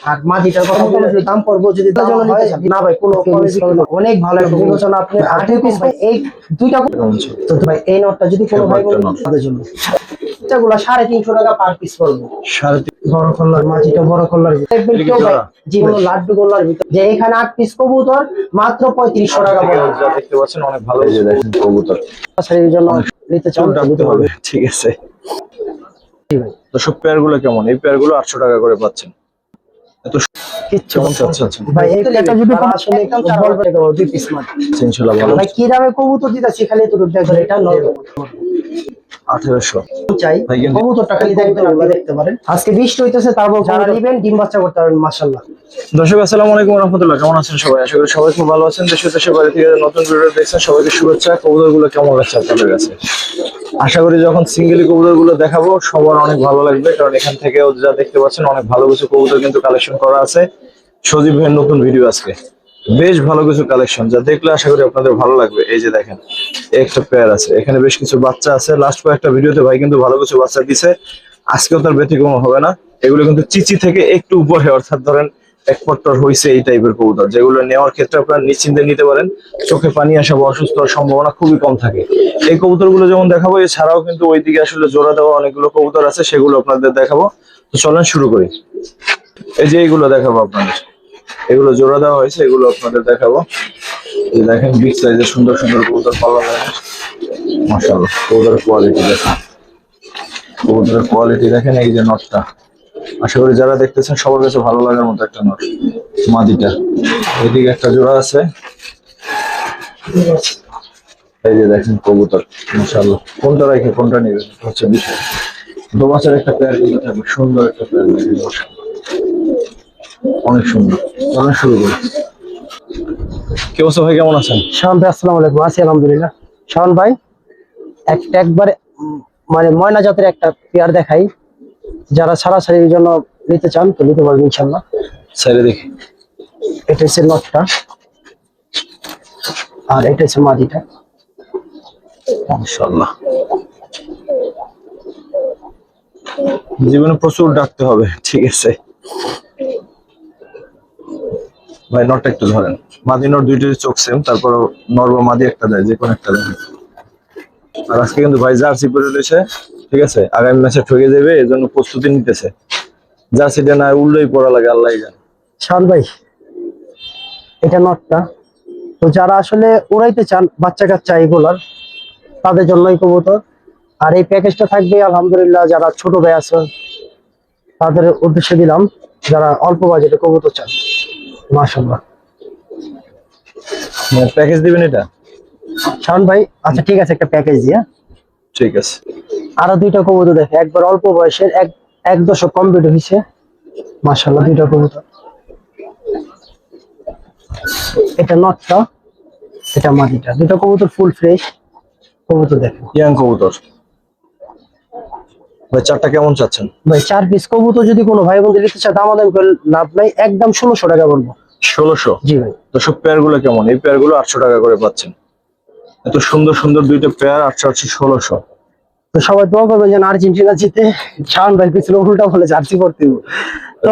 আর মাটিটার কথা বলে দাম পড়বো যদি জন্য নিতে চান না ভাই কোনো অনেক ভালো একটা বিবেচনা আপনি 8 পিস এই দুইটা তো ভাই এই নটটা যদি কোনো ভাই বলেন তাদের জন্য এটাগুলো 350 টাকা পার পিস পড়বে 3.5 বড় কল্লার মাটিটা বড় কল্লার দেখবেন কেউ ভাই জি কোনো লাড্ডু গোল্লার ভিতর যে এখানে 8 পিস কবুতর মাত্র 3500 টাকা পড়বে যা দেখতে পাচ্ছেন অনেক ভালো এই যে দেখেন কবুতর সেই জন্য নিতে চান নিতে হবে ঠিক আছে তো সব পেয়ারগুলো কেমন এই পেয়ারগুলো 800 টাকা করে পাচ্ছেন এত কিচ্ছু আচ্ছা ভাই এই পেয়ারটা যদি আসলে একদম 4 টাকা 2 পিস মাত্র ইনশাআল্লাহ ভালো ভাই কি দামে কবুতর দিতাছি খালি তো দেখবেন এটা 1800 চাই কবুতরটা খালি দেখবেন আপনি দেখতে পারেন আজকে বৃষ্টি হইতেছে তারপর যারা নেবেন ডিম বাচ্চা করতে পারবেন মাশাআল্লাহ। দর্শক আসসালামু আলাইকুম ওয়া রাহমাতুল্লাহ, কেমন আছেন সবাই? আশা করি সবাই খুব ভালো আছেন। দেশে দেশের বাইরে থেকে নতুন ভিডিও দেখছেন সবাইকে শুভেচ্ছা। কবুতরগুলো কেমন লাগছে আপনাদের কাছে? আশা করি যখন সিঙ্গেলি কবুতরগুলো দেখাবো সবার অনেক ভালো লাগবে, কারণ এখান থেকে যা দেখতে পাচ্ছেন অনেক ভালো কিছু কবুতর কিন্তু কালেকশন করা আছে। সজীব ভাইয়ের নতুন ভিডিও আজকে বেশ ভালো কিছু কালেকশন, যা দেখলে আশা করি আপনাদের ভালো লাগবে। এই যে দেখেন একটা পেয়ার আছে, এখানে বেশ কিছু বাচ্চা আছে। লাস্ট কয়েকটা ভিডিওতে ভাই কিন্তু ভালো কিছু বাচ্চা দিছে, আজকেও তার ব্যতিক্রম হবে না। এগুলো কিন্তু চিচি থেকে একটু উপরে, অর্থাৎ ধরেন এক পট্টর হয়েছে এই টাইপের কবুতর, যেগুলো নেওয়ার ক্ষেত্রে আপনারা নিশ্চিন্তে নিতে পারেন। চোখে পানি আসা বা অসুস্থ হওয়ার সম্ভাবনা খুবই কম থাকে। এই কবুতরগুলো যেমন দেখাবো, এছাড়াও কিন্তু ওইদিকে আসলে জোড়া দেওয়া অনেকগুলো কবুতর আছে, সেগুলো আপনাদের দেখাবো। তো চলেন শুরু করি। এই যে এইগুলো দেখাবো আপনাদের, এগুলো জোড়া দেওয়া হয়েছে, এগুলো আপনাদের দেখাবো। এই দেখেন বিগ সাইজের সুন্দর সুন্দর কবুতর পালন হয়, মাশাআল্লাহ। কবুতরের কোয়ালিটি দেখেন, কবুতরের কোয়ালিটি দেখেন। এই যে নটটা, আশা করি যারা দেখতেছেন সবার কাছে ভালো লাগার মতো একটা নট। মাদিটা এদিকে একটা জোড়া আছে, এই যে দেখেন কবুতর, মাশাআল্লাহ। কোনটা রেখে কোনটা নেবেন হচ্ছে বিষয়। দোমাচের একটা পেয়ার কিন্তু থাকবে, সুন্দর একটা পেয়ার, অনেক সুন্দর। অনেক শুরু করি। কি অবস্থা ভাই, কেমন আছেন? শাওন ভাই আসসালামু আলাইকুম। আছি আলহামদুলিল্লাহ। শাওন ভাই একবারে মানে ময়না জাতের একটা পেয়ার দেখাই, যারা ছাড়াছাড়ির জন্য নিতে চান তো নিতে পারবেন ইনশাআল্লাহ। সাইডে দেখি, এটা হচ্ছে নটটা আর এটা হচ্ছে মাদিটা, মাশাআল্লাহ। জীবনে প্রচুর ডাকতে হবে, ঠিক আছে ভাই। নটটা একটু ধরেন, মাদি নট দুইটারই চোখ সেম, তারপর নর বা মাদি একটা দেয়, যে কোনো একটা দেয়। আর আজকে কিন্তু ভাই জার্সি পরে রয়েছে, ঠিক আছে, আগামী ম্যাচে ঠকে যাবে এজন্য প্রস্তুতি নিতেছে। জার্সিটা না উল্টোই পড়া লাগে, আল্লাহ জানে। শাওন ভাই এটা নটটা, তো যারা আসলে উড়াইতে চান বাচ্চা কাচ্চা এগুলার, তাদের জন্যই কবুতর। আর এই প্যাকেজটা থাকবে আলহামদুলিল্লাহ যারা ছোট ভাই আছে তাদের উদ্দেশ্যে দিলাম, যারা অল্প বাজেটে কবুতর চান। মাশাআল্লাহ প্যাকেজ দিবেন এটা শাওন ভাই? আচ্ছা ঠিক আছে, একটা প্যাকেজ দিয়ে ঠিক আছে। আরো দুইটা কবুতর দেখে, একবার অল্প বয়সের, এক দশক কমপ্লিট হয়েছে, মাশাআল্লাহ দুইটা কবুতর। এটা নটটা, এটা মাদিটা, দুটো কবুতর ফুল ফ্রেশ কবুতর দেখেন। ইয়াং কবুতর ভাই, চারটা কেমন চাচ্ছেন? ভাই 4 পিস কবুতর যদি কোনো ভাই বন্ধু নিতে চায় দামাদামি করে লাভ নাই, একদম 1600 টাকা বলবো। 1600? জি ভাই। তো সব পেয়ার গুলো কেমন? এই পেয়ার গুলো 800 টাকা করে পাচ্ছেন। এত সুন্দর সুন্দর দুইটা পেয়ার 800 1600। তো সবাই দোয়া করবেন যেন আর্জেন্টিনা জিতে। শাওন ভাই পিছনে উল্টা বলে জার্সি পড়তে হবে। তো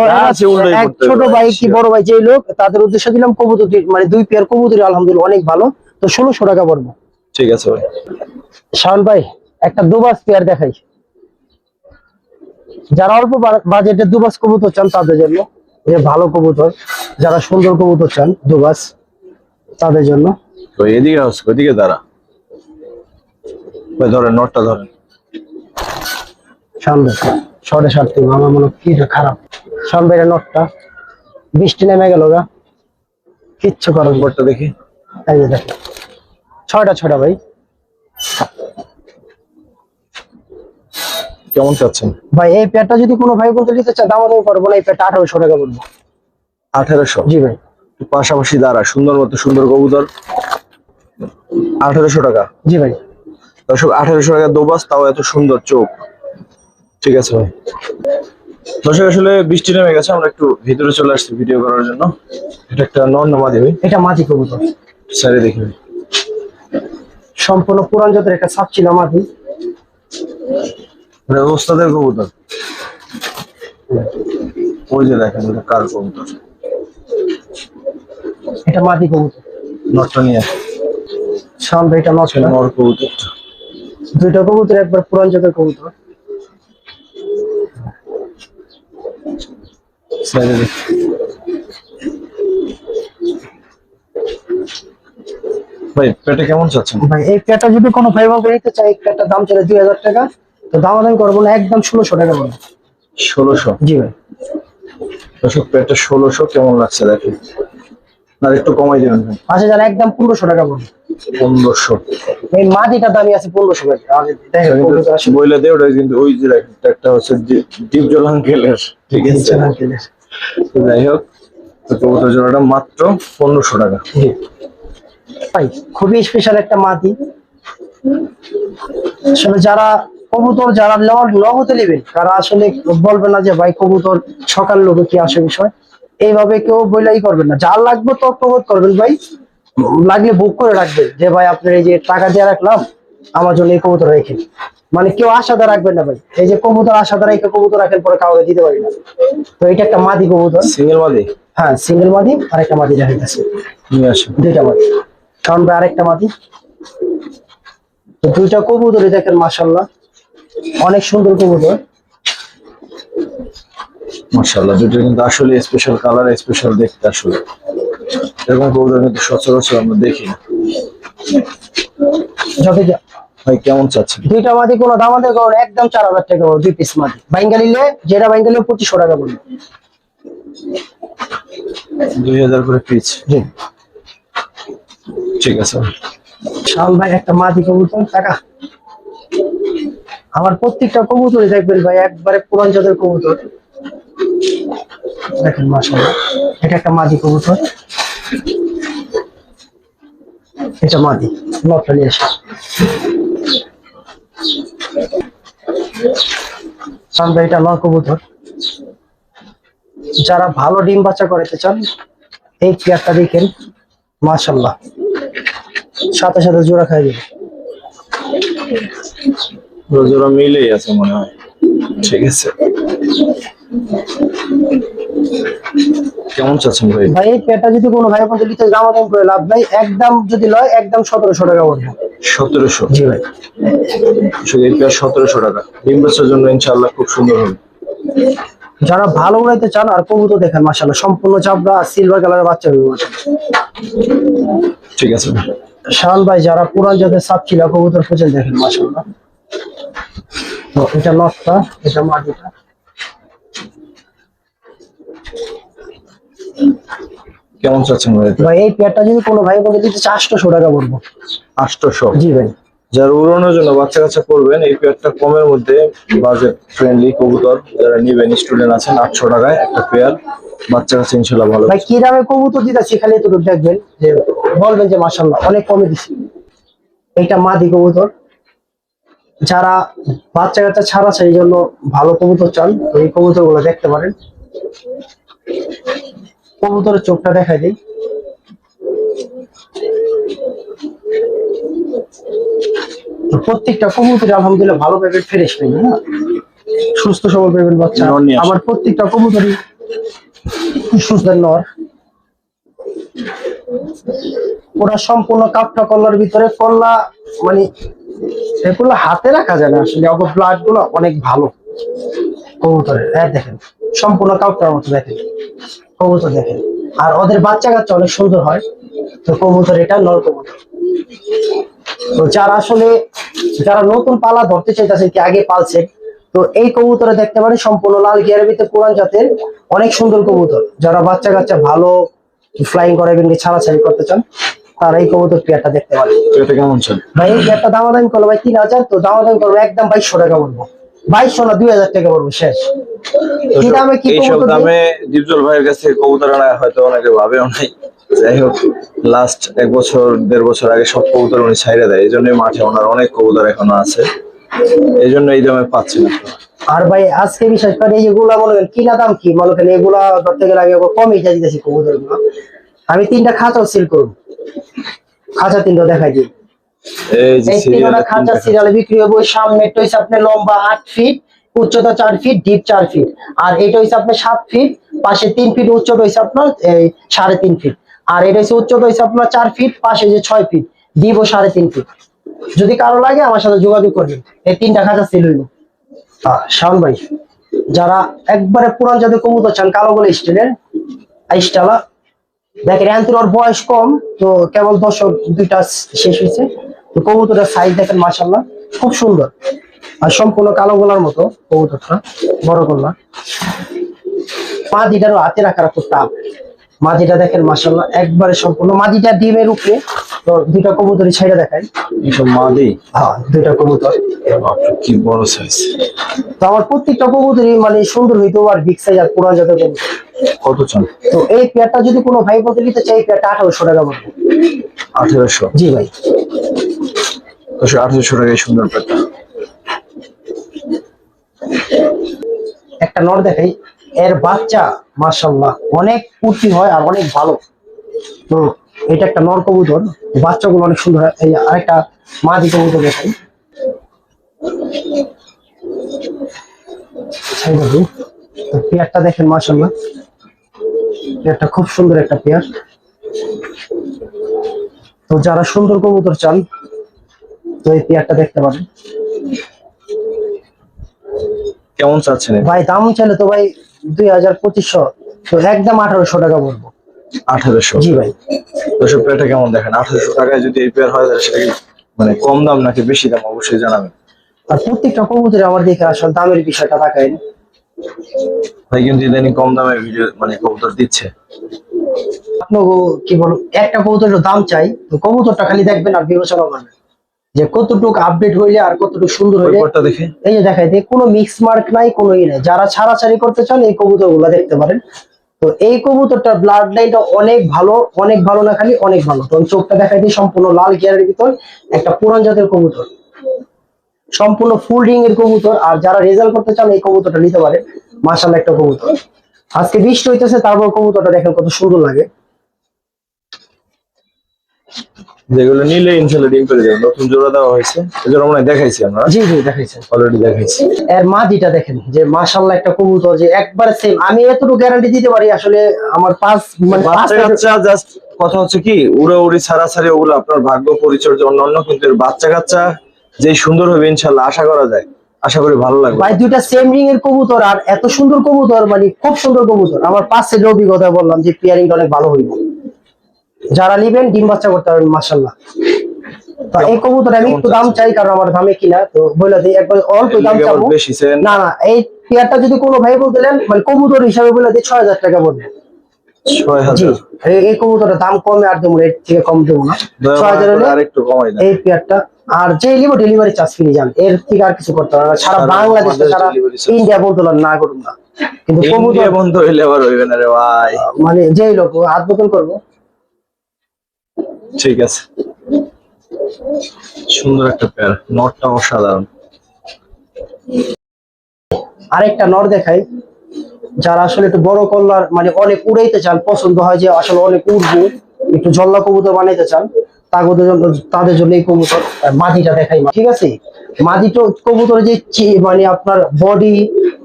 এক ছোট ভাই কি বড় ভাই যেই লোক, তাদের উদ্দেশ্যে দিলাম কবুতর, মানে 2 পেয়ার কবুতর আলহামদুলিল্লাহ অনেক ভালো। তো 1600 টাকা পড়বে। ঠিক আছে ভাই। শাওন ভাই একটা দুবাস পেয়ার দেখাই, যারা অল্প বাজেটে দুবাস কবুতর চান তাদের জন্য। যে ভালো কবুতর, যারা সুন্দর কবুতর চান দুবাস, তাদের জন্য। তো এদিকে আসো, ওইদিকে দাঁড়া ভাই, ধরেন নটটা ধরেন। শাওন ভাই 7.5 আমার মনে কি খারাপ। শাওন ভাই নটটা বৃষ্টি নেমে গেল গা, কিচ্ছু করার। নটটা দেখি, এই যে দেখেন 6টা ভাই। কেমন চাচ্ছেন ভাই এই পেয়ারটা যদি কোনো ভাই বলতে নিতে চায় দামাদামি করবো না, এই পেয়ারটা 1800 টাকা বলবো। 1800? জি ভাই। পাশাপাশি দাঁড়া, সুন্দর মতো সুন্দর কবুতর, 1800 টাকা। জি ভাই। দর্শক 1800 টাকা দোবাস, তাও এত সুন্দর চোখ। ঠিক আছে ভাই। দর্শক আসলে বৃষ্টি নেমে গেছে, আমরা একটু ভিতরে চলে আসছি ভিডিও করার জন্য। এটা একটা নর না মাদি ভাই? এটা মাদি কবুতর। স্যারে দেখি ভাই, সম্পূর্ণ পুরান জাতের একটা সাপ ছিল মাদি, ওস্তাদের কবুতর। ওই যে দেখেন এটা কার কবুতর, এটা মাদি কবুতর। নটটা নিয়ে আসে। শাওন ভাই এটা নষ্ট না। নর কবুতর দুইটা কবুতর একবার পুরান জাতের কবুতর। সাইডে দেখ। ভাই পেটে কেমন চাচ্ছেন? ভাই এই প্যাটা যদি কোনো ভাই বাবু নিতে চায়, এই প্যাটার দাম চলে 2000 টাকা। তো দামাদামি করবো না, একদম 1600 টাকা বলবো। 1600? জি ভাই। দর্শক পেটে 1600 কেমন লাগছে দেখেন, আর একটু কমাই দিবেন ভাই। 5000 একদম 1500 টাকা বলবো। 1500? এই মাটিটা দামই আছে 1500 টাকা। আর দেখেন কবুতর আসলে বইলে দেয় ওটা, কিন্তু ওই যে একটা হচ্ছে ডিপ জল আঙ্কেলের, ঠিক আছে। তো যাই হোক, তো কবুতর জোড়াটা মাত্র 1500 টাকা। জি ভাই, খুবই স্পেশাল একটা মাটি। আসলে যারা কবুতর যারা নগদে নেবেন, তারা আসলে বলবে না যে ভাই কবুতর সকাল লোকে কি আসে বিষয়, এইভাবে কেউ বইলাই করবেন না। যার লাগবে তো নগদ করবেন ভাই, লাগলে বুক করে রাখবেন যে ভাই আপনার এই যে টাকা দিয়ে রাখলাম, আমার জন্য এই কবুতর রেখে। মানে কেউ আশাটা রাখবেন না ভাই, এই যে কবুতর আশাটা রেখে কবুতর রাখেন পরে কাউকে দিতে পারি না। তো এটা একটা মাদি কবুতর। সিঙ্গেল মাদি? হ্যাঁ সিঙ্গেল মাদি, আর একটা মাদি দেখা গেছে। নিয়ে আসেন। দুইটা মাদি, কারণ ভাই আরেকটা মাদি। তো দুইটা কবুতরই দেখেন মাশাআল্লাহ অনেক সুন্দর কবুতর। মাশাআল্লাহ, দুটো কিন্তু আসলে স্পেশাল কালার, স্পেশাল দেখতে। আসলে এরকম কবুতর কিন্তু সচরাচর আমরা দেখি না। যত ভাই কেমন চাচ্ছেন? দুইটা মাদি কোনো দাম আমাদের একদম 4000 টাকা পড়বে, 2 পিস মাদি। বাইঙ্গা নিলে যেটা বাইঙ্গা নিলে 2500 টাকা পড়বে। 2000 করে পিস? জি। ঠিক আছে। শাওন ভাই একটা মাদি কবুতর টাকা। আমার প্রত্যেকটা কবুতরই দেখবেন ভাই একবারে পুরান জাতের কবুতর। দেখেন মাশাআল্লাহ, এটা একটা মাদি কবুতর। এটা মাদি, নটটা নিয়ে আসে। শাওন ভাই এটা নর কবুতর। যারা ভালো ডিম বাচ্চা করাতে চান, এই পেয়ারটা দেখেন মাশাআল্লাহ, সাথে সাথে জোড়া খাই দিবে। জোড়া মিলেই আছে মনে হয়। ঠিক আছে, কেমন চাচ্ছেন ভাই? ভাই এই পেয়ারটা যদি কোনো ভাই বন্ধু নিতে দামাদাম করে লাভ নাই, একদম যদি লয় একদম 1700 টাকা পড়বে। 1700? জি ভাই। শুধু এই পেয়ার 1700 টাকা। ডিম বাচ্চার জন্য ইনশাআল্লাহ খুব সুন্দর হবে। যারা ভালো উড়াইতে চান, আর কবুতর দেখেন মাশাআল্লাহ সম্পূর্ণ চাবড়া সিলভার কালারের বাচ্চা হবে মাশাআল্লাহ। ঠিক আছে। শাওন ভাই যারা পুরান জাতের সাপচিলা কবুতর খুঁজেন দেখেন মাশাআল্লাহ। তো এটা নটটা, এটা মাটিটা। কেমন চাচ্ছেন ভাই? ভাই এই পেয়ারটা যদি কোনো ভাই বলে দিতে চায় 800 টাকা পড়বো। 800? জি ভাই। যারা উড়ানোর জন্য বাচ্চা কাচ্চা করবেন, এই পেয়ারটা কমের মধ্যে, বাজেট ফ্রেন্ডলি কবুতর যারা নিবেন, স্টুডেন্ট আছেন, 800 টাকায় একটা পেয়ার বাচ্চা কাচ্চা ইনশাআল্লাহ ভালো। ভাই কি দামে কবুতর দিতেছি খালি এতটুকু দেখবেন, যে বলবেন যে মাশাআল্লাহ অনেক কমে দিছি। এইটা মাদি কবুতর। যারা বাচ্চা কাচ্চা ছাড়া সেই জন্য ভালো কবুতর চান, তো এই কবুতর গুলো দেখতে পারেন। কবুতরের চোখটা দেখাই দিই। তো প্রত্যেকটা কবুতর আলহামদুলিল্লাহ ভালো পাবেন, ফ্রেশ পাবেন, হ্যাঁ সুস্থ সবল পাবেন বাচ্চা। নর নিয়ে আসেন। আমার প্রত্যেকটা কবুতরই সুস্থ নর। ওরা সম্পূর্ণ কাপটা কল্লার ভিতরে, কল্লা মানে এগুলো হাতে রাখা যায় না আসলে, ব্লাড গুলো অনেক ভালো কবুতরের। দেখেন সম্পূর্ণ কাপটার মতো দেখেন কবুতর দেখেন। আর ওদের বাচ্চা কাচ্চা অনেক সুন্দর হয়। তো কবুতর এটা নর কবুতর। তো যারা আসলে যারা নতুন পালা ধরতে চাইতেছে, কি আগে পালছে, তো এই কবুতরে দেখতে পারেন সম্পূর্ণ লাল গিয়ারের ভিতরে পুরান জাতের অনেক সুন্দর কবুতর। যারা বাচ্চা কাচ্চা ভালো ফ্লাইং করাবেন, ছাড়াছাড়ি করতে চান, তারা এই কবুতর পেয়ারটা দেখতে পারেন। এটা কেমন চান ভাই এই পেয়ারটা দামাদামি করলো ভাই 3000, তো দামাদামি করবো একদম 2200 টাকা বলবো। 2200 না 2000 টাকা পড়বো শেষ। কি দামে কি এইসব কবুতর দামে ডিপজল ভাইয়ের কাছে কবুতর আনা হয়তো অনেকে ভাবেও নাই। যাই হোক, লাস্ট 1 বছর 1.5 বছর আগে সব কবুতর উনি ছাইড়া দেয়, এই জন্য মাঠে ওনার অনেক কবুতর এখনো আছে, এই জন্য এই দামে পাচ্ছেন। আর ভাই আজকে বিশেষ করে এইগুলা মনে করেন কিনা দাম কি মনে করেন, এগুলা ধরতে গেলে আমি কমই দিতেছি কবুতর গুলো। আমি 3টা খাঁচাও সিল করব, খাঁচা 3টা দেখাই দিই। এই যে এই 3টা খাঁচা সিরিয়ালে বিক্রি হবে। সামনে তো আপনার লম্বা 8 ফিট, উচ্চতা 4 ফিট, ডিপ 4 ফিট। আর এটা হচ্ছে আপনার 7 ফিট, পাশে 3 ফিট, উচ্চতা হচ্ছে আপনার 3.5 ফিট। আর এটা হচ্ছে উচ্চতা হচ্ছে আপনার 4 ফিট, পাশে যে 6 ফিট, ডিপ ও 3.5 ফিট। যদি কারো লাগে আমার সাথে যোগাযোগ করবেন। এই 3টা খাঁচা সেল হইল। শাওন ভাই, যারা একবারে পুরান জাতের কবুতর চান, কালো বলে স্টিলের আইস্টালা, দেখেন এনতুর ওর বয়স কম, তো কেবল দশক 2টা শেষ হয়েছে। তো কবুতরের সাইজ দেখেন মাশাআল্লাহ খুব সুন্দর, আর সম্পূর্ণ কালো গোলার মতো কবুতরটা, বড় গোলা। মাদিটারও হাতে রাখার খুব টাপ। মাদিটা দেখেন মাশাআল্লাহ একবারে সম্পূর্ণ, মাদিটা ডিমের উপরে। তো 2টা কবুতরই ছেড়ে দেখাই। এইসব মাদি, হ্যাঁ 2টা কবুতর। বাপরে কি বড় সাইজ। তো আমার প্রত্যেকটা কবুতরই মানে সুন্দর হইতো, আর বিগ সাইজ আর পুরান জাতের কবুতর। কত চান? তো এই পেয়ারটা যদি কোনো ভাই বলতে নিতে চাই, এই পেয়ারটা 1800 টাকা পড়বে। 1800? জি ভাই। 1800 টাকায় সুন্দর পেয়ারটা। একটা নর দেখাই, এর বাচ্চা মাশাআল্লাহ অনেক পুষ্টি হয় আর অনেক ভালো। তো এটা একটা নর কবুতর, বাচ্চাগুলো অনেক সুন্দর হয়। এই আরেকটা মাদি কবুতর দেখাই। তো পেয়ারটা দেখেন মাশাআল্লাহ, পেয়ারটা খুব সুন্দর একটা পেয়ার। তো যারা সুন্দর কবুতর চান, তো এই পেয়ারটা দেখতে পারেন। কেমন চাচ্ছেন? ভাই দাম চাইলে তো ভাই 2000-2500, তো একদম 1800 টাকা বলবো। 1800? জি ভাই। দর্শক পেয়ারটা কেমন দেখেন? 1800 টাকায় যদি এই পেয়ার হয়, তাহলে সেটা কি মানে কম দাম নাকি বেশি দাম অবশ্যই জানাবেন। আর প্রত্যেকটা কবুতরে আমার দেখে আসলে দামের বিষয়টা তাকায়। ভাই কিন্তু ইদানিং কম দামে ভিডিও মানে কবুতর দিচ্ছে। আপনার কি বলবো, একটা কবুতরের দাম চাই, তো কবুতরটা খালি দেখবেন আর বিবেচনা করবেন যে কতটুকু আপডেট হইলে আর কতটুকু সুন্দর হইলে। পেপারটা দেখে এই যে দেখাই দিয়ে কোনো মিক্স মার্ক নাই, কোনো ই নাই। যারা ছাড়াছাড়ি করতে চান এই কবুতর গুলা দেখতে পারেন। তো এই কবুতরটার ব্লাড লাইনটা অনেক ভালো, অনেক ভালো না খালি অনেক ভালো। তো চোখটা দেখাই দিয়ে সম্পূর্ণ লাল গিয়ারের ভিতর একটা পুরান জাতের কবুতর, সম্পূর্ণ ফুল রিং এর কবুতর। আর যারা রেজাল্ট করতে চান এই কবুতরটা নিতে পারে। মাশাআল্লাহ একটা কবুতর। আজকে বৃষ্টি হইতেছে, তারপর কবুতরটা দেখেন কত সুন্দর লাগে। যেগুলো নিলে ইনশাআল্লাহ ডিম পেড়ে যাবে। নতুন জোড়া দেওয়া হয়েছে, এই জোড়া মনে হয় দেখাইছি আমরা। জি জি দেখাইছেন, অলরেডি দেখাইছি। এর মাদিটা দেখেন যে মাশাআল্লাহ একটা কবুতর, যে একবারে সেম। আমি এতটুকু গ্যারান্টি দিতে পারি আসলে আমার বাচ্চা কাচ্চা জাস্ট কথা হচ্ছে কি, উড়াউড়ি ছাড়াছাড়ি ওগুলো আপনার ভাগ্য, পরিচর্যা অন্যান্য, কিন্তু এর বাচ্চা কাচ্চা যে সুন্দর হবে ইনশাআল্লাহ আশা করা যায়। আশা করি ভালো লাগবে। ভাই 2টা সেম রিং এর কবুতর, আর এত সুন্দর কবুতর, মানে খুব সুন্দর কবুতর। আমার পাঁচের অভিজ্ঞতা বললাম যে পেয়ারিংটা অনেক ভালো হইব। যারা নিবেন ডিম বাচ্চা করতে পারবেন মাশাআল্লাহ। তো এই কবুতর আমি একটু দাম চাই, কারণ আমার দামে কিনা, তো বলে দিই একবার অল্প দাম চাবো। বেশি চান না না, এই পেয়ারটা যদি কোনো ভাই বলতেলেন মানে কবুতর হিসাবে বলে দিই 6000 টাকা পড়বে। 6000? জি, এই কবুতরের দাম কমে আর দেবো, এর থেকে কম দেবো না। 6000 হলে আরেকটু কমাই দেন। এই পেয়ারটা। আর যে নিবো ডেলিভারি চার্জ ফ্রি যান, এর থেকে আর কিছু করতে হবে না। সারা বাংলাদেশে, সারা ইন্ডিয়া বলতে না করুন না, কিন্তু ইন্ডিয়া কবুতর বন্ধ হইলে আবার হইবে না রে ভাই। মানে যেই লোক হাত বোতল করবো। ঠিক আছে, সুন্দর একটা পেয়ার, নটটা অসাধারণ। আরেকটা নর দেখাই, যারা আসলে একটু বড় কল্লার মানে অনেক উড়াইতে চান, পছন্দ হয় যে আসলে অনেক উড়বো, একটু জল্লা কবুতর বানাইতে চান, তাদের জন্য এই কবুতর। মাদিটা দেখাই, ঠিক আছে। মাদিটা কবুতরের যে মানে আপনার বডি,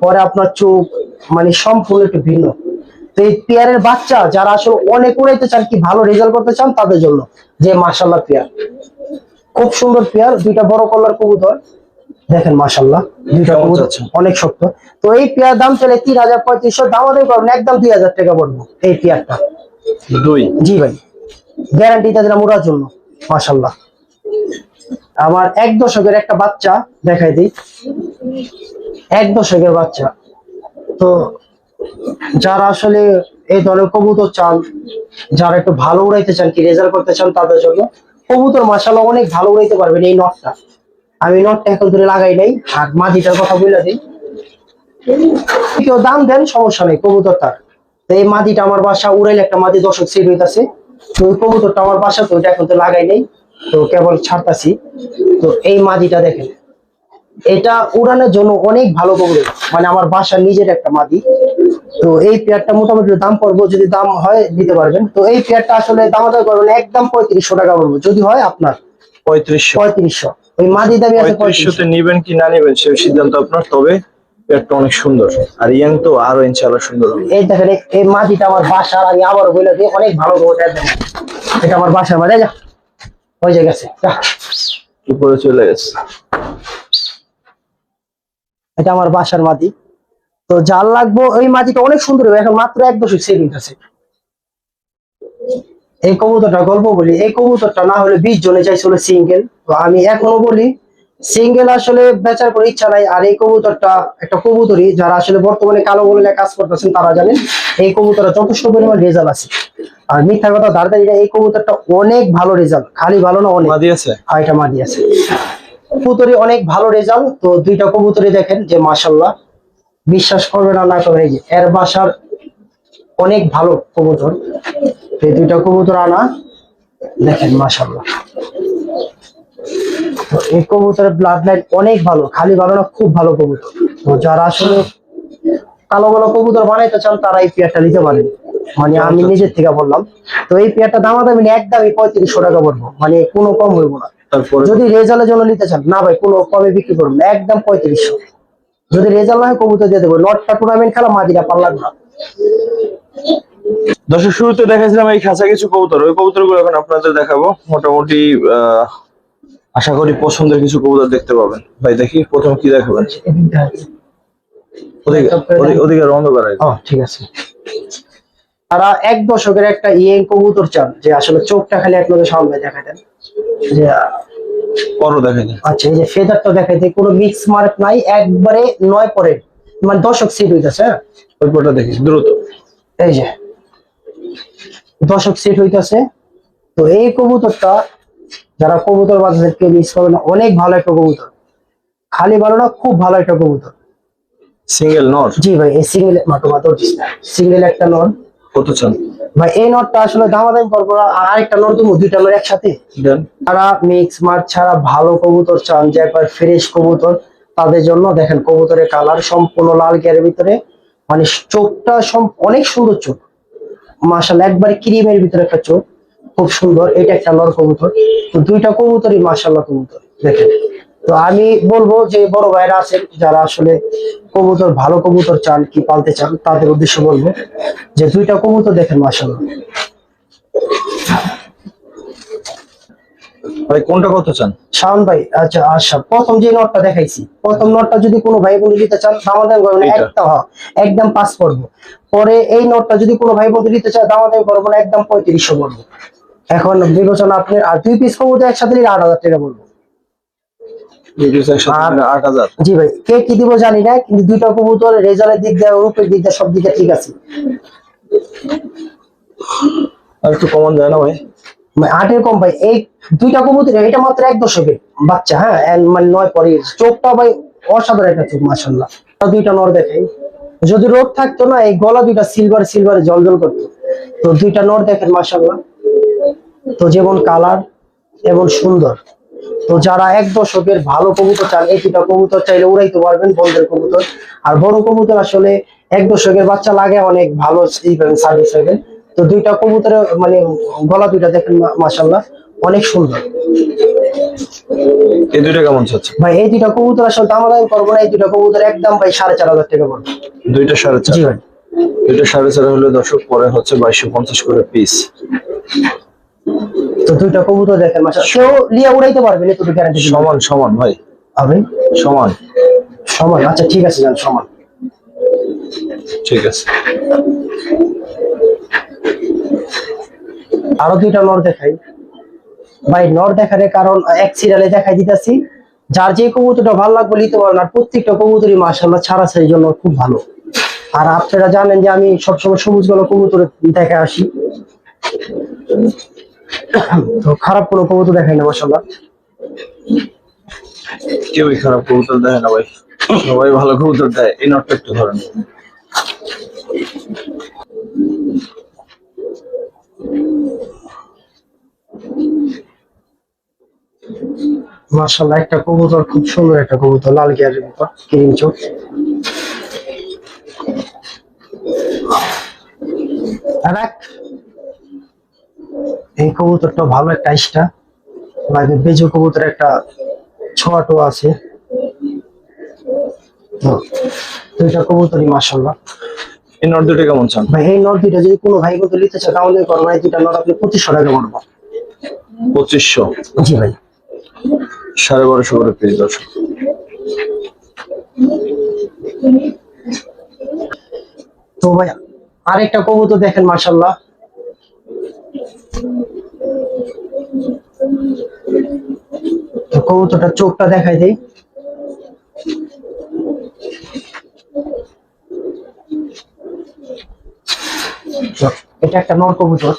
পরে আপনার চোখ, মানে সম্পূর্ণ একটু ভিন্ন। তো এই পেয়ারের বাচ্চা যারা আসলে অনেক উড়াইতে চান, কি ভালো রেজাল্ট করতে চান, তাদের জন্য যে মাশাআল্লাহ পেয়ার, খুব সুন্দর পেয়ার। 2টা বড় কল্লার কবুতর দেখেন মাশাআল্লাহ, 2টা কবুতর অনেক শক্ত। তো এই পেয়ার দাম চলে 3500, দাম আদায় করবেন একদম 2000 টাকা পড়বো এই পেয়ারটা। জি ভাই, গ্যারান্টিটা দিলাম ওরার জন্য মাশাআল্লাহ। আমার 1 দশকের একটা বাচ্চা দেখাই দিই, 1 দশকের বাচ্চা। তো যারা আসলে এই ধরনের কবুতর চান, যারা একটু ভালো উড়াইতে চান, কি রেজাল্ট করতে চান, তাদের জন্য কবুতর মাশাআল্লাহ অনেক ভালো উড়াইতে পারবেন এই নটটা। আমি নটটা এখন ধরে লাগাই নাই। আর মাদিটার কথা বলে দিই, কেউ দাম দেন সমস্যা নেই কবুতরটার। তো এই মাদিটা আমার বাসা উড়াইলে একটা মাদি দর্শক সেট হইতাছে। তো ওই কবুতরটা আমার বাসা, তো ওইটা এখন তো লাগাই নাই, তো কেবল ছাড়তাছি। তো এই মাদিটা দেখেন, এটা উড়ানোর জন্য অনেক ভালো কবুতর, মানে আমার বাসার নিজের একটা মাদি। তো এই পেয়ারটা মোটামুটি দাম পড়বো, যদি দাম হয় দিতে পারবেন। তো এই পেয়ারটা আসলে দাম আদায় করবেন একদম 3500 টাকা পড়বো, যদি হয় আপনার 3500। ওই মাদি দামি আছে 3500 তে নিবেন কি না নিবেন সে সিদ্ধান্ত আপনার। তবে পেটটা অনেক সুন্দর, আর ইয়াং তো আরো ইনশাআল্লাহ সুন্দর হবে। এই দেখেন এই মাটিটা আমার বাসার, আমি আবারও বলে দিই অনেক ভালো কবুতর। এটা আমার বাসার মাঝে যা হয়ে যায় গেছে যা। উপরে চলে গেছে। এটা আমার বাসার মাটি। তো যার লাগবো ওই মাটিটা অনেক সুন্দর হবে। এখন মাত্র 1.7 আছে। এই কবুতরটা গল্প বলি, এই কবুতরটা না হলে 20 জনে চাইছিল সিঙ্গেল। তো আমি এখনো বলি সিঙ্গেল আসলে বেচার কোনো ইচ্ছা নাই। আর এই কবুতরটা একটা কবুতরই, যারা আসলে বর্তমানে কালো বলে কাজ করতেছেন তারা জানেন এই কবুতরটা যথেষ্ট পরিমাণ রেজাল্ট আছে। আর মিথ্যা কথা দাঁড়াতে, এই কবুতরটা অনেক ভালো রেজাল্ট, খালি ভালো না অনেক। মাদি আছে? আর এটা মাদি আছে। কবুতরই অনেক ভালো রেজাল্ট। তো দুইটা কবুতরই দেখেন যে মাশাআল্লাহ, বিশ্বাস করবে না না করবে, এই যে এর বাসার অনেক ভালো কবুতর। এই দুইটা কবুতর আনা দেখেন মাশাআল্লাহ। তো এই কবুতরের ব্লাড লাইন অনেক ভালো, খালি ভালো না খুব ভালো কবুতর। তো যারা আসলে কালো কালো কবুতর বানাইতে চান তারা এই পেয়ারটা নিতে পারেন, মানে আমি নিজের থেকে বললাম। তো এই পেয়ারটা দামাদামি একদমই 3500 টাকা পড়বো, মানে কোনো কম হইব না। তারপরে যদি রেজাল্টের জন্য নিতে চান না ভাই, কোনো কমে বিক্রি করবো না, একদম 3500। যদি রেজাল্ট না হয় কবুতর দিয়ে দেবো। নটটা টুর্নামেন্ট খেলা, মাদিরা পারলাম না। দর্শক, শুরুতে দেখাছিলাম এই খাঁচা কিছু কবুতর, ওই কবুতরগুলো এখন আপনাদের দেখাবো। মোটামুটি আশা করি পছন্দের কিছু কবুতর দেখতে পাবেন। ভাই দেখি প্রথম কি দেখাবেন? ওদিকে অন্ধকার। ঠিক আছে। তারা 1 দশকের একটা ইয়েং কবুতর চান, যে আসলে চোখটা খালি এক নজর সামনে দেখাই দেন, যে পরও দেখাই দেন। আচ্ছা এই যে ফেদারটা দেখাই দেয়, কোনো মিক্স মার্ক নাই, একবারে 9 পরে, মানে দশক সিট হইতেছে। হ্যাঁ ওই পরটা দেখি দ্রুত। এই যে দশক সিট হইতেছে। তো এই কবুতরটা যারা কবুতর বাজারে কেউ মিস করবে না, অনেক ভালো একটা কবুতর, খালি ভালো না খুব ভালো একটা কবুতর। সিঙ্গেল নর? জি ভাই, এই সিঙ্গেল সিঙ্গেল একটা নর। কত চান ভাই? এই নটটা আসলে দামাদামি করবো না, আর আরেকটা নর দেবো, দুইটা নর একসাথে। তারা মিক্স মার্ক ছাড়া ভালো কবুতর চান, যে একবার ফ্রেশ কবুতর, তাদের জন্য দেখেন কবুতরের কালার সম্পূর্ণ লাল গিয়ারের ভিতরে, মানে চোখটা অনেক সুন্দর চোখ মাশাআল্লাহ, একবার ক্রিমের ভিতরে একটা চোখ, খুব সুন্দর। এটা একটা নর কবুতর। তো দুইটা কবুতরই মাশাআল্লাহ কবুতর দেখেন। তো আমি বলবো যে বড় ভাইরা আছেন যারা আসলে কবুতর, ভালো কবুতর চান কি পালতে চান, তাদের উদ্দেশ্যে বলবো যে দুইটা কবুতর দেখেন মাশাআল্লাহ। ভাই কোনটা কত চান? শাওন ভাই, আচ্ছা আচ্ছা, প্রথম যে নটটা দেখাইছি, প্রথম নটটা যদি কোনো ভাই বন্ধু নিতে চান দামাদামি করবেন না, একদম 5 পড়বো। পরে এই নটটা যদি কোনো ভাই বন্ধু নিতে চায় দামাদামি করবো না, একদম 3500 পড়বো। এখন বিবেচনা আপনি। আর 2 পিস কবুতর একসাথে নিলে 8000 টাকা বলবো। আর 8000? জি ভাই, কে কি দিব জানি না, কিন্তু দুইটা কবুতর রেজাল্টের দিক দিয়ে, রূপের দিক দিয়ে, সব দিকে ঠিক আছে। আর একটু কমন যায় না ভাই? 8-এর কম ভাই। এই দুইটা কবুতর, এটা মাত্র 1 দশকের বাচ্চা। হ্যাঁ মানে 9 পরে, চোখটা ভাই অসাধারণ একটা চোখ মাশাআল্লাহ। দুইটা নর দেখাই, যদি রোদ থাকতো না এই গলা দুইটা সিলভারে জলজল করতো। তো দুইটা নর দেখেন মাশাআল্লাহ, তো যেমন কালার এবং সুন্দর। তো যারা 1 দশকের ভালো কবুতর চান, এই দুটা কবুতর চাইলে উড়াইতে পারবেন, বন্ধের কবুতর। আর বড় কবুতর আসলে 1 দশকের বাচ্চা লাগে, অনেক ভালো সার্ভিস হবে। তো দুইটা কবুতরের মানে গলা দুইটা দেখেন মাশাআল্লাহ অনেক সুন্দর। এই দুইটা কেমন চাচ্ছে ভাই? এই দুইটা কবুতর আসলে দামাদামি করবো না, এই দুইটা কবুতর একদম ভাই 4500 টাকা পড়বে। দুইটা 4.5? জি ভাই। দুইটা 4.5 হলে দর্শক পরে হচ্ছে 2250 করে পিস। তো দুইটা কবুতর দেখেন মাশাআল্লাহ, কেউ লিয়া উড়াইতে পারবে না, এতটুকু গ্যারান্টি। সমান ভাই? হবে সমান। আচ্ছা ঠিক আছে, যান সমান। ঠিক আছে। আরো দুইটা নর দেখাই ভাই। নর দেখার কারণ এক সিরিয়ালে দেখাই দিতেছি, যার যে কবুতরটা ভালো লাগবে নিতে পারেন। আর প্রত্যেকটা কবুতরই মাশাআল্লাহ ছাড়াছাড়ির জন্য খুব ভালো। আর আপনারা জানেন যে আমি সবসময় সবুজ গলা কবুতর দেখে আসি, তো খারাপ কোনো কবুতর দেখাই না মাশাআল্লাহ। কেউই খারাপ কবুতর দেয় না ভাই, সবাই ভালো কবুতর দেয়। এই নটটা একটু ধরেন। মাশাআল্লাহ একটা কবুতর, খুব সুন্দর একটা কবুতর, লাল গিয়ারের ভিতর, ক্রিম চোখ। এই কবুতরটা ভালো একটা আইসটা, বেজো কবুতর একটা ছোয়াটো আছে। দুইটা কবুতরই মাশাআল্লাহ। এই নর দুটো কেমন চান? ভাই এই নর দুইটা যদি কোনো ভাই বন্ধু নিতে চায় তাহলে করবেন, এই দুইটা নর আপনি 2500 টাকা পড়বে। 2500? জি ভাই। 1250 করে পিস দর্শক। তো ভাই আরেকটা কবুতর দেখেন মাশাআল্লাহ, তো কবুতরটার চোখটা দেখাই দেই। এটা একটা নর কবুতর।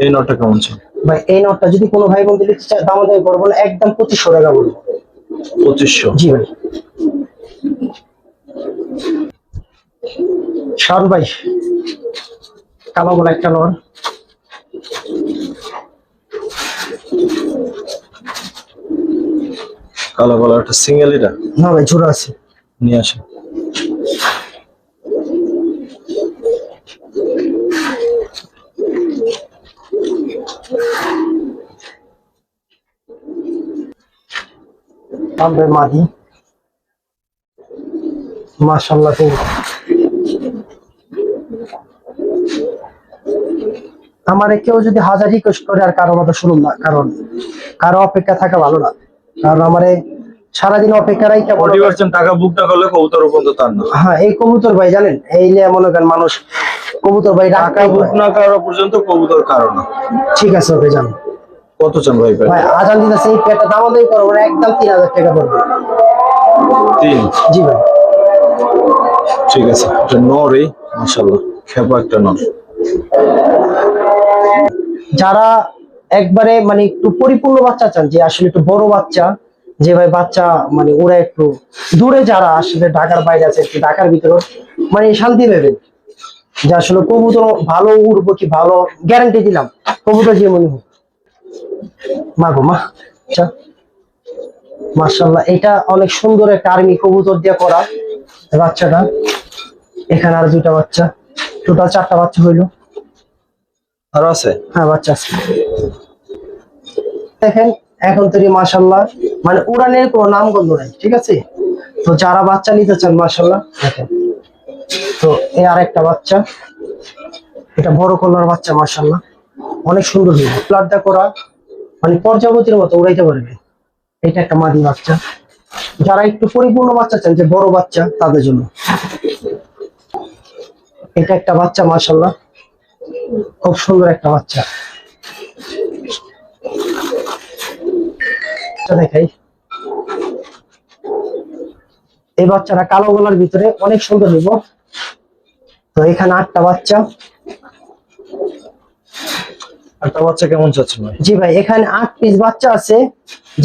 এই নরটা কেমন চান? ভাই এই নটটা যদি কোনো ভাই বন্ধু নিতে চায় দাম দামি করবো না, একদম 2500 টাকা বলবো। 2500? জি ভাই। শাওন ভাই কালো বলা একটা নর। কালো কালার একটা সিঙ্গেল, এটা না ভাই জোড়া আছে। নিয়ে আসেন। আমরা মাদি মাশাআল্লাহ। তো আমারে কেউ যদি হাজার রিকোয়েস্ট করে আর কারো কথা শুনুন না, কারণ কারো অপেক্ষা থাকা ভালো না, কারণ আমারে সারাদিন অপেক্ষারাই কেমন। 40% টাকা বুক না করলে কবুতর পর্যন্ত তার না। হ্যাঁ এই কবুতর ভাই জানেন, এই নিয়ে মনে করেন মানুষ কবুতর ভাই টাকা রাখাই বুক না করা পর্যন্ত কবুতর কারো না। ঠিক আছে ওকে জান। কত চান ভাই? ভাই আজান দিতেছে, এই পেটা দাম দামি করবো না, একদম 3000 টাকা পড়বে। 3? জি ভাই। ঠিক আছে, এটা নরই মাশাআল্লাহ, খেপা একটা নর। যারা একবারে মানে একটু পরিপূর্ণ বাচ্চা চান, যে আসলে একটু বড় বাচ্চা, যে ভাই বাচ্চা মানে ওরা একটু দূরে, যারা আসলে ঢাকার বাইরে আছে, একটু ঢাকার ভিতরে মানে শান্তি পাবেন, যে আসলে কবুতর ভালো উড়বো কি ভালো গ্যারান্টি দিলাম, কবুতর যে মনে হোক। মা গো মা, আচ্ছা মাশাআল্লাহ, এটা অনেক সুন্দর একটা আর্মি কবুতর দিয়ে করা বাচ্চাটা। এখানে আর দুইটা বাচ্চা, টোটাল 4টা বাচ্চা হইলো। আরো আছে? হ্যাঁ বাচ্চা আছে। দেখেন এখন তৈরি মাশাআল্লাহ, মানে উড়ানের কোনো নামগন্ধ নাই, ঠিক আছে। তো যারা বাচ্চা নিতে চান মাশাআল্লাহ দেখেন, তো এই আরেকটা বাচ্চা, এটা বড় কলার বাচ্চা মাশাআল্লাহ, অনেক সুন্দর হয়েছে, ফ্লাডটা করা মানে পর্যাবতীর মতো উড়াইতে পারবে। এটা একটা মাদি বাচ্চা, যারা একটু পরিপূর্ণ বাচ্চা চান, যে বড় বাচ্চা তাদের জন্য। এটা একটা বাচ্চা মাশাআল্লাহ, খুব সুন্দর একটা বাচ্চা। দেখাই, এই বাচ্চাটা কালো গলার ভিতরে অনেক সুন্দর হইব। তো এখানে 8টা বাচ্চা। 8টা বাচ্চা কেমন চাচ্ছেন ভাই? জি ভাই এখানে 8 পিস বাচ্চা আছে,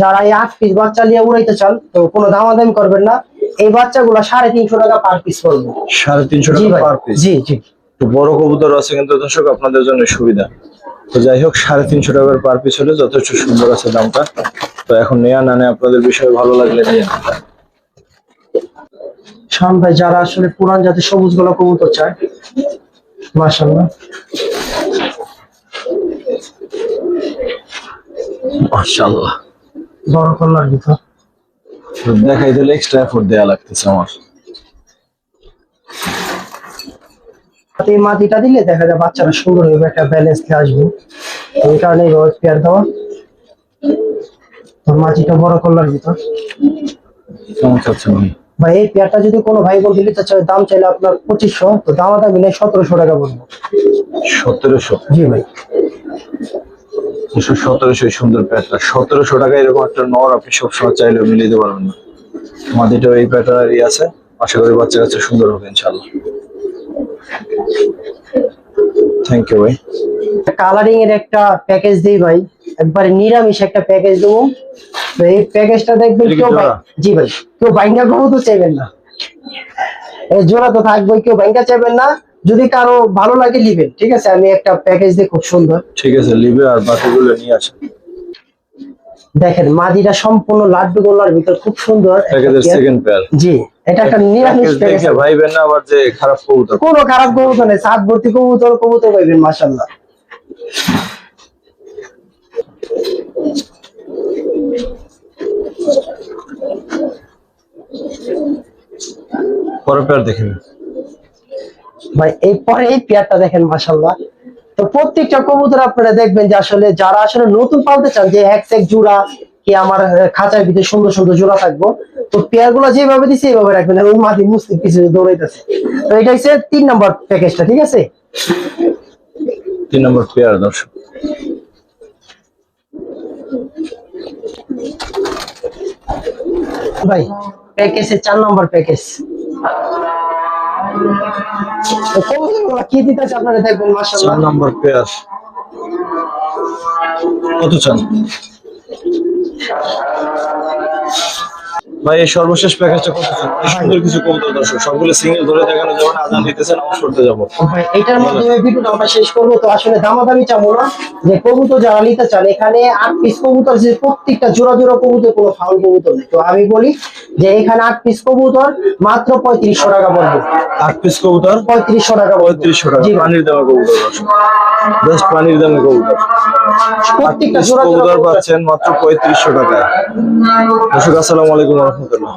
যারা এই 8 পিস বাচ্চা নিয়ে উড়াইতে চান তো কোনো দামাদামি করবেন না, এই বাচ্চাগুলো 350 টাকা পার পিস পড়বে। 350 জি টাকা ভাই, পার পিস? জি জি। তো বড় কবুতর আছে কিন্তু দর্শক আপনাদের জন্য সুবিধা। তো যাই হোক 350 টাকার পার পিস হলে যথেষ্ট সুন্দর আছে দামটা। তো এখন নেয়া না নেয়া আপনাদের বিষয়ে ভালো লাগলে নিয়ে নেন। শান ভাই যারা আসলে পুরান জাতের সবুজ গলা কবুতর চায় মাশাআল্লাহ, মাশাআল্লাহ বড় কলার ভিতর। তো দেখাই দিলে এক্সট্রা এফোর্ট দেয়া লাগতেছে আমার। এই মাটিটা দিলে দেখা যায় বাচ্চারা সুন্দর হবে, একটা ব্যালেন্স আসবে, এই কারণে এইভাবে পেয়ার দেওয়া। তো মাটিটা বড় কলার ভিতর। কেমন চাচ্ছেন ভাই? ভাই এই পেয়ারটা যদি কোনো ভাই বন্ধু নিতে চায় দাম চাইলে আপনার 2500, তো দামাদামি নেই 1700 টাকা বলবো। 1700? জি ভাই। 1700 সুন্দর প্যাটটা, 1700 টাকা এরকম একটা নর আপনি সবসময় চাইলেও মিলিয়ে দিতে পারবেন না। মাদিটাও এই প্যাটার্নেরই আছে, আশা করি বাচ্চা কাছে সুন্দর হবে ইনশাআল্লাহ। থ্যাংক ইউ ভাই। কালারিং এর একটা প্যাকেজ দিই ভাই, একবারে নিরামিষ একটা প্যাকেজ দেবো। তো এই প্যাকেজটা দেখবেন এটা কি কেউ জোড়া? জি ভাই, কেউ বাইঙ্গা কবু তো চাইবেন না, এই জোড়া তো থাকবে, কেউ বাইঙ্গা চাইবেন না, যদি কারো ভালো লাগে নিবেন, ঠিক আছে। আমি একটা প্যাকেজ দিই খুব সুন্দর। ঠিক আছে, লিবে আর বাকিগুলো নিয়ে আসেন। দেখেন মাদিটা সম্পূর্ণ লাড্ডু গোলার ভিতর, খুব সুন্দর একটা প্যাকেজের পেয়ার। Second pair. জি এটা একটা নিরামিষ প্যাকেজ প্যাকেজ। দেখে ভাইবেন না আবার যে খারাপ কবুতর। কোনো খারাপ কবুতর নেই, সাত ভর্তি কবুতর, কবুতর পাইবেন মাশাআল্লাহ। পরের পেয়ার দেখেন। ভাই এরপরে এই পেয়ারটা দেখেন মাশাআল্লাহ। তো প্রত্যেকটা কবুতর আপনারা দেখবেন যে আসলে যারা আসলে নতুন পালতে চান যে এক জোড়া কি আমার খাঁচার ভিতরে সুন্দর সুন্দর জোড়া থাকবো, তো পেয়ার গুলো যেভাবে দিচ্ছে এইভাবে রাখবেন, ওই মাটি মুসলিম পিছনে দৌড়াইতেছে। তো এটা হচ্ছে 3 নম্বর প্যাকেজটা, ঠিক আছে। 3 নম্বর পেয়ার দর্শক। ভাই প্যাকেজে 4 নম্বর প্যাকেজ। কি দিতেছে আপনারা দেখবেন 4 মাশাআল্লাহ। নম্বর পেয়ার কত চান ভাই? এই সর্বশেষ প্যাকেজটা কত চান? কি সুন্দর কিছু কবুতর দর্শক, সবগুলো সিঙ্গেল ধরে দেখানো যাবে না, আজান দিতেছে, নামাজ পড়তে যাবো। ভাই এটার মাধ্যমে ভিডিওটা আমরা শেষ করবো। তো আসলে দামাদামি চাবো না, যে কবুতর যারা নিতে চান এখানে 8 পিস কবুতর, যে প্রত্যেকটা জোড়া জোড়া কবুতর, কোনো ফাউল কবুতর নেই। তো আমি বলি যে এখানে 8 পিস কবুতর মাত্র 3500 টাকা পড়বে। 8 পিস কবুতর 3500 টাকা পড়বে। 3500 টাকা, জি ভাই। পানির দামে কবুতর দর্শক, জাস্ট পানির দামে কবুতর। 8 প্রত্যেকটা পিস জোড়া জোড়া কবুতর কবুতর। পাচ্ছেন মাত্র 3500 টাকায়। দর্শক আসসালামু আলাইকুম ওয়া রাহমাতুল্লাহ।